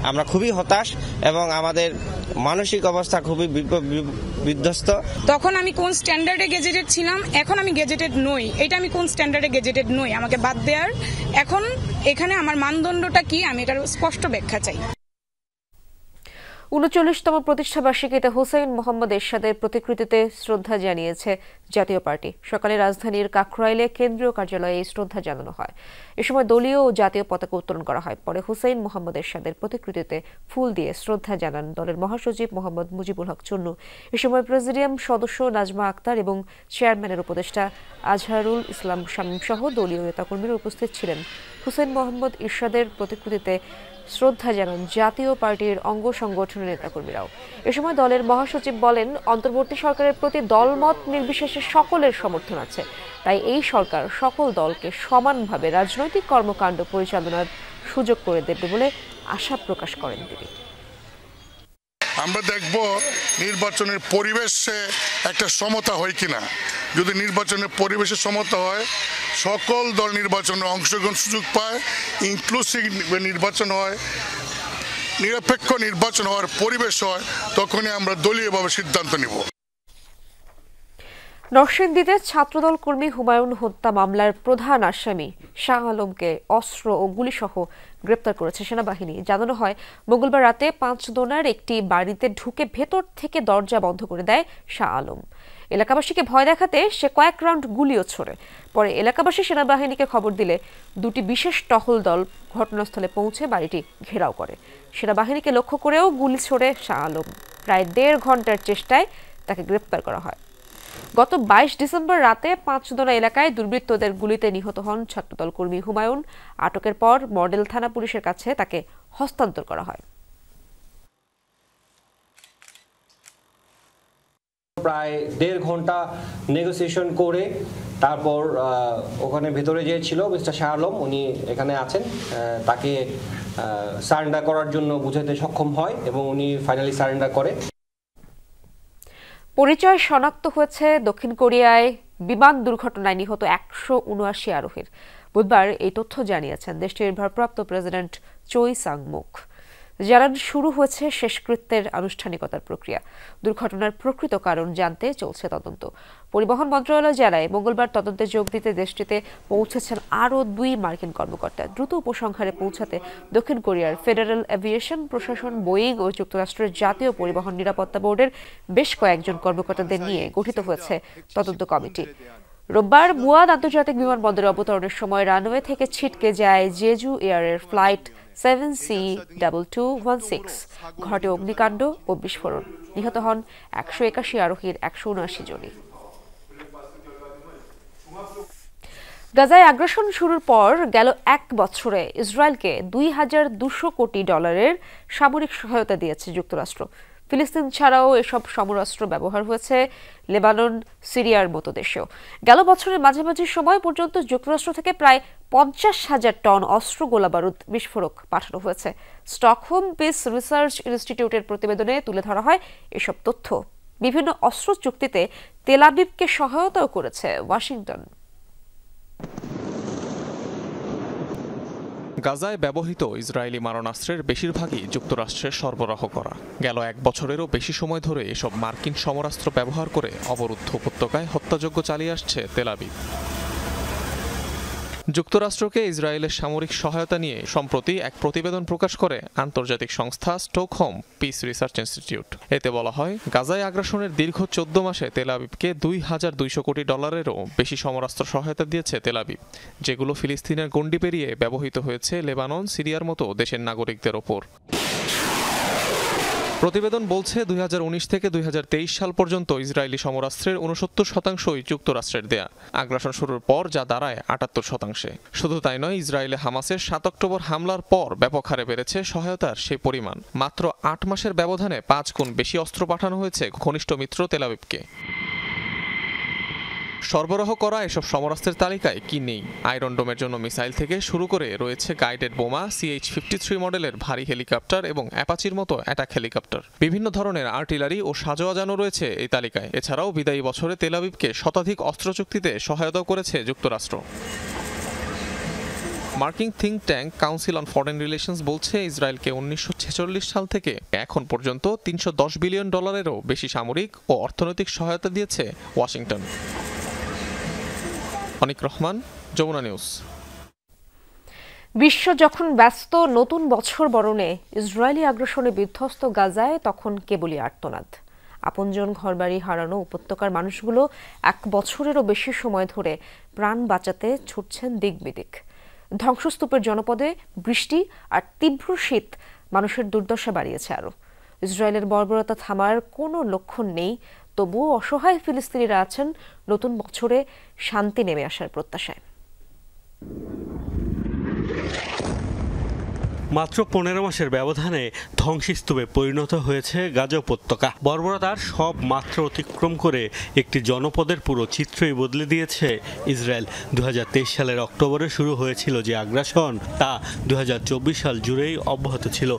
আমরা খুবই হতাশ এবং আমাদের মানসিক অবস্থা খুবই বিধ্বস্ত। তখন আমি কোন স্ট্যান্ডার্ডে গেজেটেড ছিলাম, এখন আমি গেজেটেড নই। এটা আমি কোন স্ট্যান্ডার্ডে গেজেটেড নই, আমাকে বাদ দেওয়ার। এখন এখানে আমার মানদণ্ডটা কি, আমি এটার স্পষ্ট ব্যাখ্যা চাই। ৩৯তম প্রতিষ্ঠাবার্ষিকীতে হুসেইন মোহাম্মদ এরশাদের প্রতিকৃতিতে শ্রদ্ধা জানিয়েছে জাতীয় পার্টি। সকালে রাজধানীর কাকরাইলে কেন্দ্রীয় কার্যালয়ে এই শ্রদ্ধা জানানো হয়। এ সময় দলীয় ও জাতীয় পতাকা উত্তোলন করা হয়। পরে হুসেইন মোহাম্মদ এরশাদের প্রতিকৃতিতে ফুল দিয়ে শ্রদ্ধা জানান দলের মহাসচিব মোহাম্মদ মুজিবুল হক চুন্নু। এ সময় প্রেসিডিয়াম সদস্য নাজমা আক্তার এবং চেয়ারম্যানের উপদেষ্টা আজহারুল ইসলাম শামীম সহ দলীয় নেতাকর্মীরা উপস্থিত ছিলেন। হুসেইন মোহাম্মদ এরশাদের প্রতিকৃতিতে শ্রদ্ধা জানান জাতীয় পার্টির অঙ্গ সংগঠনের নেতাকর্মীরাও। এ সময় দলের মহাসচিব বলেন, অন্তর্বর্তী সরকারের প্রতি দলমত নির্বিশেষে সকলের সমর্থন আছে, তাই এই সরকার সকল দলকে সমানভাবে রাজনৈতিক কর্মকাণ্ড পরিচালনার সুযোগ করে দেবে বলে আশা প্রকাশ করেন তিনি। আমরা দেখব নির্বাচনের পরিবেশে একটা সমতা হয় কিনা। যদি নির্বাচনের পরিবেশে সমতা হয়, সকল দল নির্বাচনে অংশগ্রহণ সুযোগ পায়, ইনক্লুসিভ নির্বাচন হয়, নিরপেক্ষ নির্বাচন হওয়ার পরিবেশ হয়, তখনই আমরা দলীয়ভাবে সিদ্ধান্ত নিব। নরসিংদীতে ছাত্রদল কর্মী হুমায়ুন হত্যা মামলার প্রধান আসামি শাহ আলমকে অস্ত্র ও গুলিসহ গ্রেপ্তার করেছে সেনাবাহিনী। জানানো হয়, মঙ্গলবার রাতে পাঁচদোনার একটি বাড়িতে ঢুকে ভেতর থেকে দরজা বন্ধ করে দেয় শাহ আলম। এলাকাবাসীকে ভয় দেখাতে সে কয়েক রাউন্ড গুলিও ছোড়ে। পরে এলাকাবাসী সেনাবাহিনীকে খবর দিলে দুটি বিশেষ টহল দল ঘটনাস্থলে পৌঁছে বাড়িটি ঘেরাও করে। সেনাবাহিনীকে লক্ষ্য করেও গুলি ছোড়ে শাহ আলম। প্রায় ১.৫ ঘন্টার চেষ্টায় তাকে গ্রেপ্তার করা হয়। গত ২২ ডিসেম্বর রাতে পাঁচদোনা এলাকায় দুর্বৃত্তদের গুলিতে নিহত হন ছাত্রদল কর্মী হুমায়ুন। আটকের পর মডেল থানা পুলিশের কাছে তাকে হস্তান্তর করা হয়। প্রায় ১.৫ ঘন্টা নেগোসিয়েশন করে তারপর ওখানে ভেতরে যে ছিল মিস্টার শাহ আলম, উনি এখানে আছেন, তাকে সারেন্ডার করার জন্য বুঝাতে সক্ষম হয় এবং উনি ফাইনালি সারেন্ডার করে। পরিচয় শনাক্ত হয়েছে দক্ষিণ কোরিয়ায় বিমান দুর্ঘটনায় নিহত ১৭৯ আরোহীর। বুধবার এই তথ্য জানিয়েছেন দেশটির ভারপ্রাপ্ত প্রেসিডেন্ট চোই সাং-মুক। জানান, শুরু হয়েছে শেষকৃত্যের আনুষ্ঠানিকতার প্রক্রিয়া। দুর্ঘটনার প্রকৃত কারণ জানতে চলছে তদন্ত। পরিবহন মন্ত্রণালয় জানায়, মঙ্গলবার তদন্তে যোগ দিতে দেশটিতে পৌঁছেছেন আরও ২ মার্কিন কর্মকর্তা। দ্রুত উপসংহারে পৌঁছাতে দক্ষিণ কোরিয়ার ফেডারেল এভিয়েশন প্রশাসন, বোয়িং ও যুক্তরাষ্ট্রের জাতীয় পরিবহন নিরাপত্তা বোর্ডের বেশ কয়েকজন কর্মকর্তাদের নিয়ে গঠিত হয়েছে তদন্ত কমিটি। রোববার মুয়ান আন্তর্জাতিক বিমানবন্দরে অবতরণের সময় রানওয়ে থেকে ছিটকে যায় জেজু এয়ারের ফ্লাইট 7C2216। ঘটে অগ্নিকাণ্ড ও বিস্ফোরণ। নিহত হন ১৮১ আরোহীর ১৭৯ জনই। গাজায় আগ্রাসন শুরুর পর গেল ১ বছরে ইসরায়েলকে $২,২০০ কোটি সামরিক সহায়তা দিয়েছে যুক্তরাষ্ট্র। ফিলিস্তিন ছাড়াও এসব সমরাস্ত্র ব্যবহার হয়েছে লেবানন, সিরিয়ার মতো দেশেও। গেল বছরের মাঝামাঝি সময় পর্যন্ত যুক্তরাষ্ট্র থেকে প্রায় ৫০,০০০ টন অস্ত্র, গোলাবারুদ, বিস্ফোরক পাঠানো হয়েছে। স্টকহোম পিস রিসার্চ ইনস্টিটিউটের প্রতিবেদনে তুলে ধরা হয় এসব তথ্য। বিভিন্ন অস্ত্র চুক্তিতে তেল আবিবকে সহায়তাও করেছে ওয়াশিংটন। গাজায় ব্যবহৃত ইসরায়েলি মারণাস্ত্রের বেশিরভাগই যুক্তরাষ্ট্রের সরবরাহ করা। গেল ১ বছরেরও বেশি সময় ধরে এসব মার্কিন সমরাস্ত্র ব্যবহার করে অবরুদ্ধ উপত্যকায় হত্যাযজ্ঞ চালিয়ে আসছে তেল আবিব। যুক্তরাষ্ট্রকে ইসরায়েলের সামরিক সহায়তা নিয়ে সম্প্রতি এক প্রতিবেদন প্রকাশ করে আন্তর্জাতিক সংস্থা স্টকহোম পিস রিসার্চ ইনস্টিটিউট। এতে বলা হয়, গাজায় আগ্রাসনের দীর্ঘ ১৪ মাসে তেল আবিবকে $২,২০০ কোটি বেশি সমরাস্ত্র সহায়তা দিয়েছে তেল আবিব, যেগুলো ফিলিস্তিনের গণ্ডি পেরিয়ে ব্যবহৃত হয়েছে লেবানন, সিরিয়ার মতো দেশের নাগরিকদের ওপর। প্রতিবেদন বলছে ২০১৯ থেকে ২০২৩ সাল পর্যন্ত ইসরায়েলি সমরাস্ত্রের ৬৯% যুক্তরাষ্ট্রের দেয়া। আগ্রাসন শুরুর পর যা দাঁড়ায় ৭৮%। শুধু তাই নয়, ইসরায়েলে হামাসের ৭ অক্টোবর হামলার পর ব্যাপক হারে বেড়েছে সহায়তার সেই পরিমাণ। মাত্র ৮ মাসের ব্যবধানে ৫ গুণ বেশি অস্ত্র পাঠানো হয়েছে ঘনিষ্ঠ মিত্র তেল আবিবকে। সরবরাহ করা এসব সমরাস্ত্রের তালিকায় কি নেই? আয়রন ডোমের জন্য মিসাইল থেকে শুরু করে রয়েছে গাইডেড বোমা, CH-53 মডেলের ভারী হেলিকপ্টার এবং অ্যাপাচির মতো অ্যাটাক হেলিকপ্টার। বিভিন্ন ধরনের আর্টিলারি ও সাজোয়াজানো রয়েছে এই তালিকায়। এছাড়াও বিদায়ী বছরে তেল আবিবকে শতাধিক অস্ত্র চুক্তিতে সহায়তা করেছে যুক্তরাষ্ট্র। মার্কিন think tank council on foreign relations বলছে ইসরায়েলকে 1946 সাল থেকে এখন পর্যন্ত $310 বিলিয়ন বেশি সামরিক ও অর্থনৈতিক সহায়তা দিয়েছে ওয়াশিংটন। অনিক রহমান, যমুনা নিউজ। বিশ্ব যখন ব্যস্ত নতুন বছর বরণে ইসরায়েলি আগ্রাসনে বিধ্বস্ত গাজায়, তখন কেবলই আর্তনাদ। আপনজন ঘরবাড়ি হারানো উপত্যকার মানুষগুলো 1 বছরেরও বেশি সময় ধরে প্রাণ বাঁচাতে ছুটছেন দিক বিদিক। ধ্বংসস্তূপের জনপদে বৃষ্টি আর তীব্র শীত মানুষের দুর্দশা বাড়িয়েছে আরো। ইসরায়েলের বর্বরতা থামার কোনো লক্ষণ নেই, তবুও অসহায় ফিলিস্তিনিরা আছেন নতুন বছরে শান্তি নেমে আসার প্রত্যাশায়। মাত্র 15 মাসের ব্যবধানে ধ্বংসস্তূপে পরিণত হয়েছে গাজা উপত্যকা। বর্বরতার সব মাত্রা অতিক্রম করে একটি জনপদের পুরো চিত্রই বদলে দিয়েছে ইসরায়েল। 2023 সালের অক্টোবরে শুরু হয়েছিল যে আগ্রাসন, তা 2024 সাল জুড়েই অব্যাহত ছিল।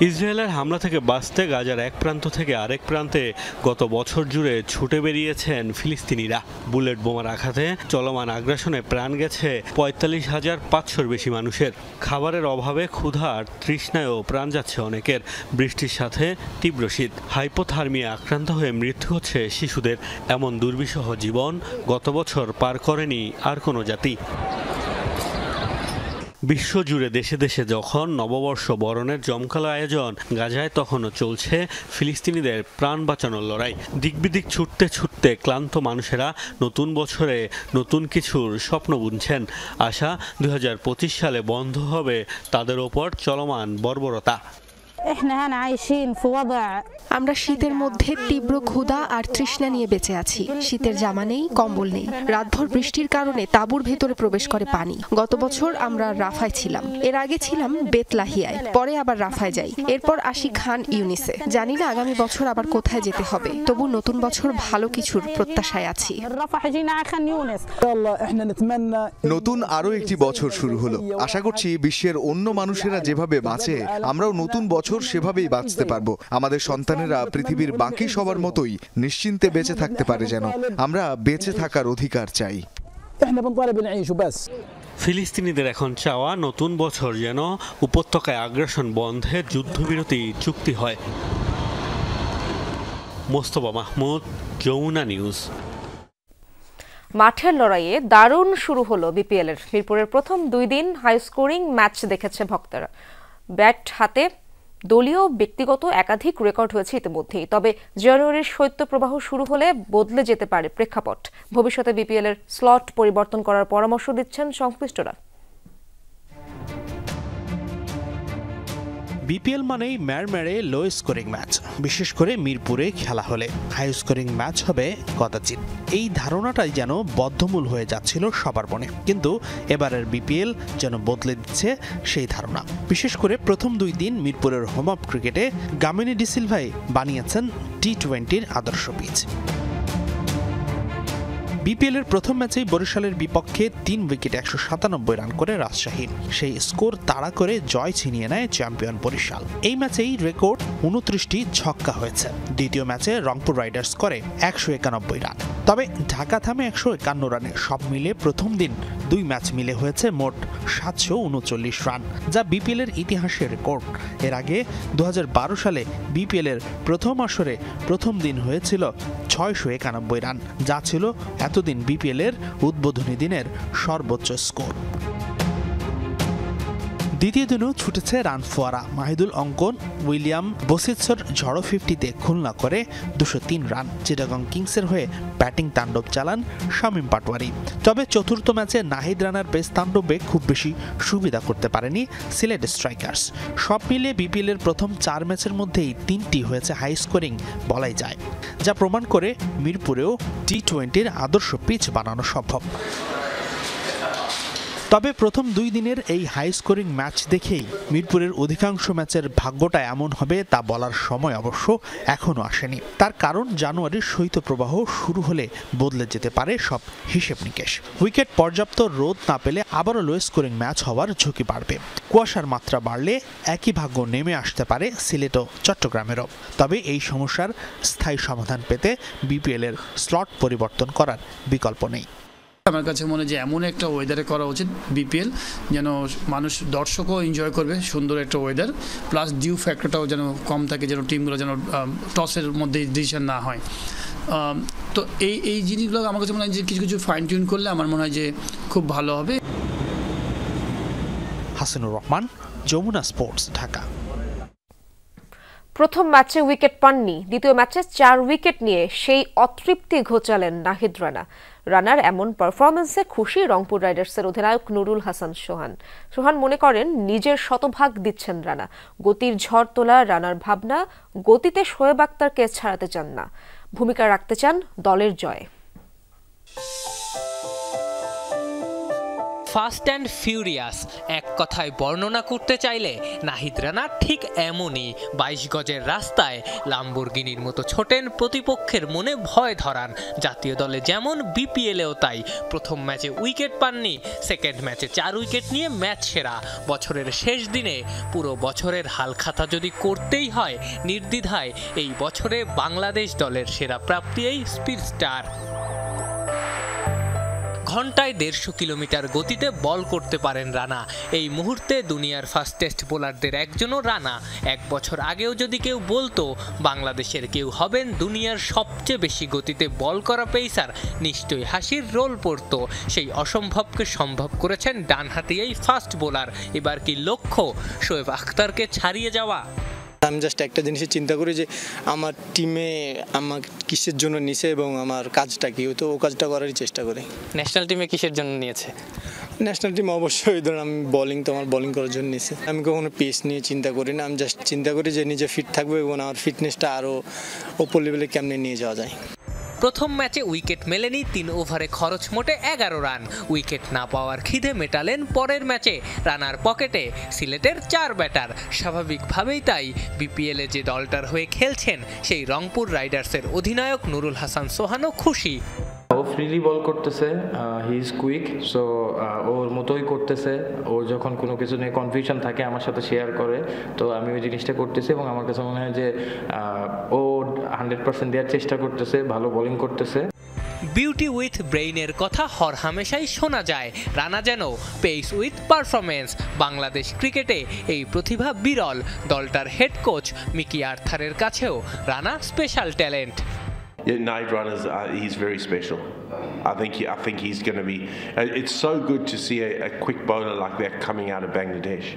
ইসরায়েলের হামলা থেকে বাঁচতে গাজার এক প্রান্ত থেকে আরেক প্রান্তে গত বছর জুড়ে ছুটে বেরিয়েছেন ফিলিস্তিনিরা। বুলেট বোমার আঘাতে চলমান আগ্রাসনে প্রাণ গেছে 45,500-র বেশি মানুষের। খাবারের অভাবে ক্ষুধা আর তৃষ্ণায়ও প্রাণ যাচ্ছে অনেকের। বৃষ্টির সাথে তীব্র শীত, হাইপোথার্মিয়া আক্রান্ত হয়ে মৃত্যু হচ্ছে শিশুদের। এমন দুর্বিষহ জীবন গত বছর পার করেনি আর কোনো জাতি। বিশ্বজুড়ে দেশে দেশে যখন নববর্ষ বরণের জমকালো আয়োজন, গাজায় তখনও চলছে ফিলিস্তিনিদের প্রাণ বাঁচানোর লড়াই। দিকবিদিক ছুটতে ছুটতে ক্লান্ত মানুষেরা নতুন বছরে নতুন কিছুর স্বপ্ন বুনছেন। আশা 2025 সালে বন্ধ হবে তাদের ওপর চলমান বর্বরতা। আমরা শীতের মধ্যে তীব্র ক্ষুধা আর তৃষ্ণা নিয়ে বেঁচে আছি। শীতের জামা নেই, কম্বল নেই। রাতভর বৃষ্টির কারণে তাঁবুর ভেতরে প্রবেশ করে পানি। গত বছর আমরা রাফায় ছিলাম, এর আগে ছিলাম বেতলাহিয়ায়, পরে আবার রাফায় যাই, এরপর আসি খান ইউনিসে। জানি না আগামী বছর আবার কোথায় যেতে হবে, তবু নতুন বছর ভালো কিছুর প্রত্যাশায় আছি। নতুন আরো একটি বছর শুরু হলো। আশা করছি বিশ্বের অন্য মানুষেরা যেভাবে বাঁচে, আমরাও নতুন বছর সেভাবেই বাঁচতে পারবো। আমাদের সন্তানেরা পৃথিবীর বাকি সবার মতোই নিশ্চিন্তে বেঁচে থাকতে পারে। যেন আমরা বেঁচে থাকার অধিকার চাই। ফিলিস্তিনিদের এখন চাওয়া নতুন বছর যেন উপত্যকায় আগ্রাসন বন্ধের যুদ্ধবিরতি চুক্তি হয়। মোস্তফা মাহমুদ, যমুনা নিউজ। মাঠের লড়াইয়ে দারুণ শুরু হলো বিপিএল-এর। মিরপুরের প্রথম 2 দিন হাই স্কোরিং ম্যাচ দেখেছে ভক্তরা। ব্যাট হাতে দলীয় ব্যক্তিগত একাধিক রেকর্ড হয়েছে ইতিমধ্যেই। তবে জানুয়ারির শৈত্যপ্রবাহ শুরু হলে বদলে যেতে পারে প্রেক্ষাপট। ভবিষ্যতে বিপিএল-এর স্লট পরিবর্তন করার পরামর্শ দিচ্ছেন সংশ্লিষ্টরা। বিপিএল মানেই ম্যাড়মেড়ে লো স্কোরিং ম্যাচ, বিশেষ করে মিরপুরে খেলা হলে হাই স্কোরিং ম্যাচ হবে কদাচিৎ। এই ধারণাটাই যেন বদ্ধমূল হয়ে যাচ্ছিল সবার মনে, কিন্তু এবারের বিপিএল যেন বদলে দিচ্ছে সেই ধারণা। বিশেষ করে প্রথম 2 দিন মিরপুরের হোম অফ ক্রিকেটে গামিনী ডিসিলভাই বানিয়েছেন টি-20-র আদর্শ পিচ। বিপিএলের প্রথম ম্যাচেই বরিশালের বিপক্ষে 3 উইকেটে 197 রান করে রাজশাহীর সেই স্কোর তাড়া করে জয় ছিনিয়ে নেয় চ্যাম্পিয়ন বরিশাল। এই ম্যাচেই রেকর্ড 29টি ছক্কা হয়েছে। দ্বিতীয় ম্যাচে রংপুর রাইডার্স করে 191 রান, তবে ঢাকা থামে 151 রানে। সব মিলে প্রথম দিন 2 ম্যাচ মিলে হয়েছে মোট 739 রান, যা বিপিএলের ইতিহাসে রেকর্ড। এর আগে 2012 সালে বিপিএলের প্রথম আসরে প্রথম দিন হয়েছিল 691 রান, যা ছিল এতদিন বিপিএলের উদ্বোধনী দিনের সর্বোচ্চ স্কোর। দ্বিতীয় দিনও ছুটেছে রান ফোয়ারা। মাহিদুল অঙ্কন, উইলিয়াম বসিৎসর ঝড়ো 50-তে খুলনা করে 203 রান। চিটাগং কিংসের হয়ে ব্যাটিং তাণ্ডব চালান শামীম পাটোয়ারি। তবে চতুর্থ ম্যাচে নাহিদ রানার পেস তাণ্ডবে খুব বেশি সুবিধা করতে পারেনি সিলেট স্ট্রাইকার্স। সব মিলিয়ে বিপিএলের প্রথম 4 ম্যাচের মধ্যেই 3টি হয়েছে হাই স্কোরিং বলাই যায়, যা প্রমাণ করে মিরপুরেও টি-20-র আদর্শ পিচ বানানো সম্ভব। তবে প্রথম 2 দিনের এই হাই স্কোরিং ম্যাচ দেখেই মিরপুরের অধিকাংশ ম্যাচের ভাগ্যটা এমন হবে তা বলার সময় অবশ্য এখনো আসেনি। তার কারণ জানুয়ারির শৈত্যপ্রবাহ শুরু হলে বদলে যেতে পারে সব হিসেব নিকেশ। উইকেট পর্যাপ্ত রোদ না পেলে আবারও লো স্কোরিং ম্যাচ হওয়ার ঝুঁকি বাড়বে। কুয়াশার মাত্রা বাড়লে একই ভাগ্য নেমে আসতে পারে সিলেট ও চট্টগ্রামেরও। তবে এই সমস্যার স্থায়ী সমাধান পেতে বিপিএল এর স্লট পরিবর্তন করার বিকল্প নেই। আমার কাছে মনে হয় যে এমন একটা ওয়েদারে করা উচিত বিপিএল, যেন দর্শকও এনজয় করবে, সুন্দর একটা ওয়েদার, প্লাস ডিউ ফ্যাক্টরটাও যেন কম থাকে, যেন টিমগুলো যেন টসের মধ্যে ডিসিশন না হয়। তো এই জিনিসগুলো আমার কাছে মনে হয় যে কিছু কিছু ফাইন টিউন করলে আমার মনে হয় যে খুব ভালো হবে। হাসানুর রহমান, যমুনা স্পোর্টস, ঢাকা। প্রথম ম্যাচে উইকেট পাননি, দ্বিতীয় ম্যাচে 4 উইকেট নিয়ে সেই অতৃপ্তি ঘোচালেন নাহিদ রানা। রানার এমন পারফরমেন্সে খুশি রংপুর রাইডার্সের অধিনায়ক নুরুল হাসান সোহান। সোহান মনে করেন নিজের শতভাগ দিচ্ছেন রানা। গতির ঝড় তোলা রানার ভাবনা, গতিতে শোয়েব আক্তারকে ছাড়াতে চান না, ভূমিকা রাখতে চান দলের জয়ে। ফাস্ট অ্যান্ড ফিউরিয়াস এক কথায় বর্ণনা করতে চাইলে নাহিদ রানা ঠিক এমনই। 22 গজের রাস্তায় লাম্বরগিনির মতো ছোটেন, প্রতিপক্ষের মনে ভয় ধরান। জাতীয় দলে যেমন বিপিএলেও তাই। প্রথম ম্যাচে উইকেট পাননি, সেকেন্ড ম্যাচে 4 উইকেট নিয়ে ম্যাচ সেরা। বছরের শেষ দিনে পুরো বছরের হালখাতা যদি করতেই হয়, নির্দ্বিধায় এই বছরে বাংলাদেশ দলের সেরা প্রাপ্তি এই স্পিড স্টার। ঘন্টায় 150 কিলোমিটার গতিতে বল করতে পারেন রানা। এই মুহূর্তে দুনিয়ার ফাস্টেস্ট বোলারদের একজনও রানা। 1 বছর আগেও যদি কেউ বলতো বাংলাদেশের কেউ হবেন দুনিয়ার সবচেয়ে বেশি গতিতে বল করা পেসার, নিশ্চয়ই হাসির রোল পড়তো। সেই অসম্ভবকে সম্ভব করেছেন ডানহাতি এই ফাস্ট বোলার। এবার কি লক্ষ্য শোয়েব আখতারকে ছাড়িয়ে যাওয়া? আমি জাস্ট একটা জিনিসের চিন্তা করি যে আমার টিমে আমার কিসের জন্য নিছে এবং আমার কাজটা কি, তো ও কাজটা করারই চেষ্টা করি। ন্যাশনাল টিমে কিসের জন্য নিয়েছে? ন্যাশনাল টিম অবশ্যই ধরুন আমি আমার বোলিং করার জন্য নিয়েছে। আমি কখনো পেস নিয়ে চিন্তা করি না, আমি জাস্ট চিন্তা করি যে নিজে ফিট থাকবে এবং আমার ফিটনেসটা আরও ওপর লেভেলে কেমনে নিয়ে যাওয়া যায়। প্রথম ম্যাচে উইকেট মেলেনি, 3 ওভারে খরচ মোটে 11 রান। উইকেট না পাওয়ার খিদে মেটালেন পরের ম্যাচে। রানার পকেটে সিলেটের 4 ব্যাটার। স্বাভাবিকভাবেই তাই বিপিএলে যে দলটার হয়ে খেলছেন সেই রংপুর রাইডার্সের অধিনায়ক নুরুল হাসান সোহানও খুশি। ও ফ্রিলি বল করতেছে, হি ইজ কুইক, সো ওর মতোই করতেছে। ওর যখন কোনো কিছু নিয়ে কনফিউশন থাকে আমার সাথে শেয়ার করে, তো আমি ওই জিনিসটা করতেছি এবং আমার কাছে মনে হয় যে ও 100% দেওয়ার চেষ্টা করতেছে, ভালো বোলিং করতেছে। বিউটি উইথ ব্রেইনের কথা হরহামেশাই শোনা যায়। রানা যেন পেস উইথ পারফরমেন্স। বাংলাদেশ ক্রিকেটে এই প্রতিভা বিরল। দলটার হেড কোচ মিকি আর্থারের কাছেও Rana special talent. Yeah, Naid Runner's he's very special. I think he's going to be. It's so good to see a quick bowler like that coming out of Bangladesh.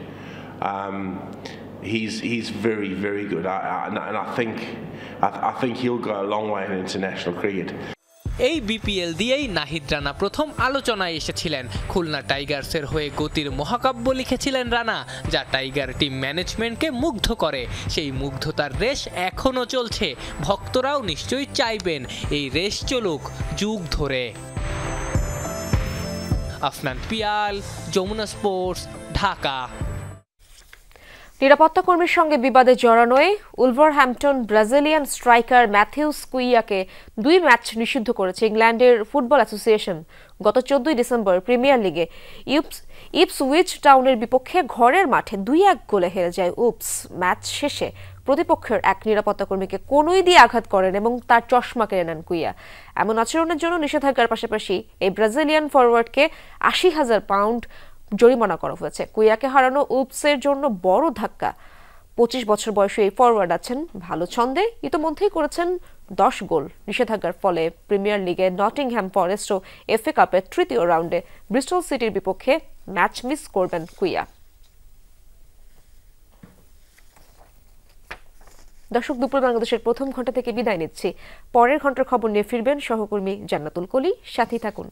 He's very, very good, and I think he'll go a long way in international cricket. এই BPL দিয়েই নাহিদ রানা প্রথম আলোচনায় এসেছিলেন। খুলনা টাইগার্সের হয়ে গতির মহাকাব্য লিখেছিলেন রানা, যা টাইগার টিম ম্যানেজমেন্টকে মুগ্ধ করে। সেই মুগ্ধতার রেশ এখনো চলছে। ভক্তরাও নিশ্চয়ই চাইবেন এই রেশ চলুক যুগ ধরে। আফনান পিয়াল, যমুনা স্পোর্টস, ঢাকা। নিরাপত্তা কর্মীর সঙ্গে বিবাদে জড়ানোয় উলভারহ্যাম্পটন ব্রাজিলিয়ান স্ট্রাইকার ম্যাথিউস কুইয়াকে 2 ম্যাচ নিষিদ্ধ করেছে ইংল্যান্ডের ফুটবল অ্যাসোসিয়েশন। গত 14 ডিসেম্বর প্রিমিয়ার লিগে ইপসউইচ টাউনের বিপক্ষে ঘরের মাঠে 2-1 গোলে হেরে যায় উপস। ম্যাচ শেষে প্রতিপক্ষের এক নিরাপত্তা কর্মীকে কনুই দিয়ে আঘাত করেন এবং তার চশমা কেড়ে নেন কুইয়া। এমন আচরণের জন্য নিষেধাজ্ঞার পাশাপাশি এই ব্রাজিলিয়ান ফরওয়ার্ডকে 80,000 পাউন্ড জরিমানা করা হয়েছে। কুইয়াকে হারানো উপসের জন্য বড় ধাক্কা। 25 বছর বয়সী এই ফরওয়ার্ড আছেন ভালো ছন্দে, ইতোমধ্যেই করেছেন 10 গোল। নিষেধাজ্ঞার ফলে প্রিমিয়ার লিগে নটিংহ্যাম ফরেস্ট ও এফএ কাপের 3য় রাউন্ডে ব্রিস্টল সিটির বিপক্ষে ম্যাচ মিস করবেন কুইয়া। দর্শক, দুপুর বাংলাদেশের প্রথম ঘন্টা থেকে বিদায় নিচ্ছি। পরের ঘন্টার খবর নিয়ে ফিরবেন সহকর্মী জান্নাতুল কলি। সাথেই থাকুন।